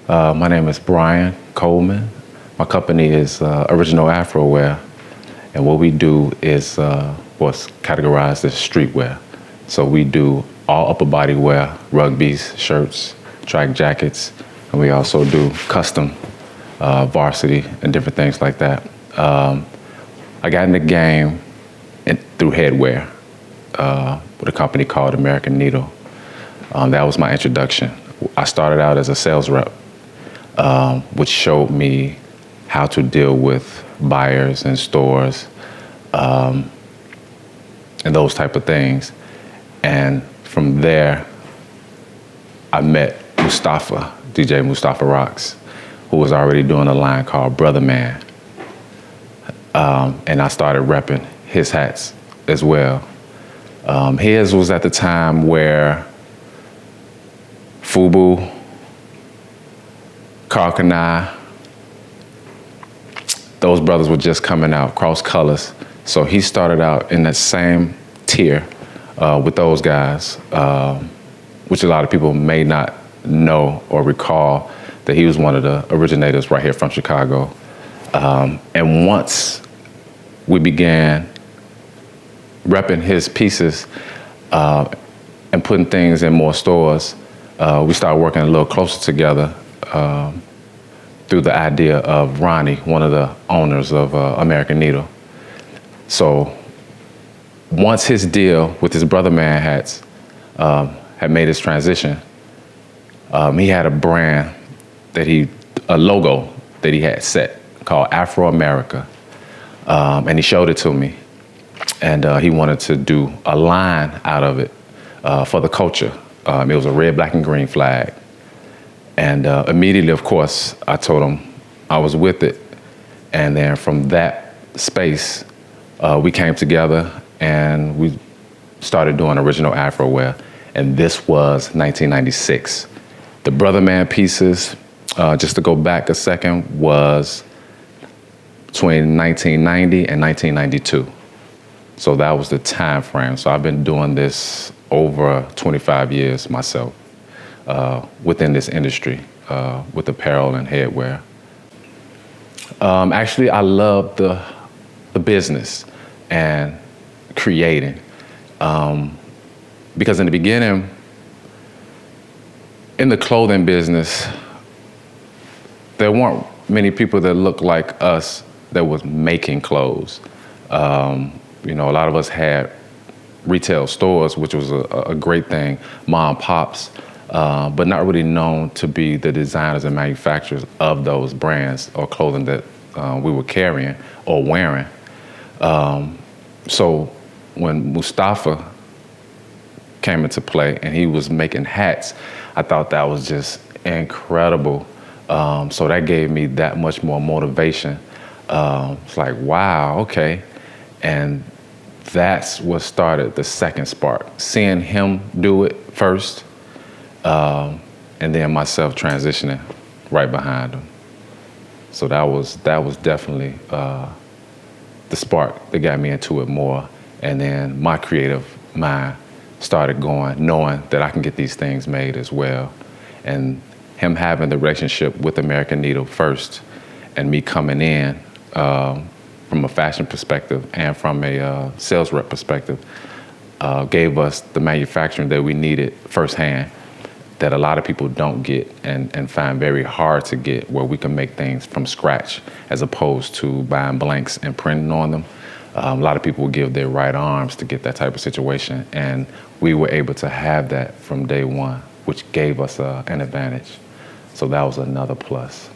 My name is Brian Coleman. My company is Original AfroWear, and what we do is what's categorized as streetwear. So we do all upper body wear, rugbies, shirts, track jackets, and we also do custom varsity and different things like that. I got in the game through headwear with a company called American Needle. That was my introduction. I started out as a sales rep, which showed me how to deal with buyers and stores and those type of things. And from there, I met Mustafa, DJ Mustafa Rocks, who was already doing a line called Brother Man. And I started repping his hats as well. His was at the time where Fubu, Karl Kani, those brothers were just coming out, Cross Colors. So he started out in that same tier with those guys, which a lot of people may not know or recall that he was one of the originators right here from Chicago. And once we began repping his pieces and putting things in more stores, we started working a little closer together through the idea of Ronnie, one of the owners of American Needle. So once his deal with his Brother Man hats had made his transition, he had a brand a logo that he had set called Afro America. And he showed it to me. And he wanted to do a line out of it for the culture. It was a red, black, and green flag. And immediately, of course, I told him I was with it. And then from that space, we came together and we started doing Original AfroWear. And this was 1996. The Brother Man pieces, just to go back a second, was between 1990 and 1992. So that was the time frame. So I've been doing this over 25 years myself within this industry with apparel and headwear. Actually, I love the business and creating because in the beginning, in the clothing business, there weren't many people that looked like us that was making clothes. You know, a lot of us had retail stores, which was a great thing, mom pops, but not really known to be the designers and manufacturers of those brands or clothing that we were carrying or wearing. So when Mustafa came into play and he was making hats, I thought that was just incredible. So that gave me that much more motivation. It's like, wow, okay. And that's what started the second spark. Seeing him do it first, and then myself transitioning right behind him. So that was definitely the spark that got me into it more. And then my creative mind started going, knowing that I can get these things made as well. And him having the relationship with American Needle first, and me coming in from a fashion perspective and from a sales rep perspective, gave us the manufacturing that we needed firsthand, that a lot of people don't get and find very hard to get, where we can make things from scratch as opposed to buying blanks and printing on them. A lot of people will give their right arms to get that type of situation, and we were able to have that from day one, which gave us an advantage. So that was another plus.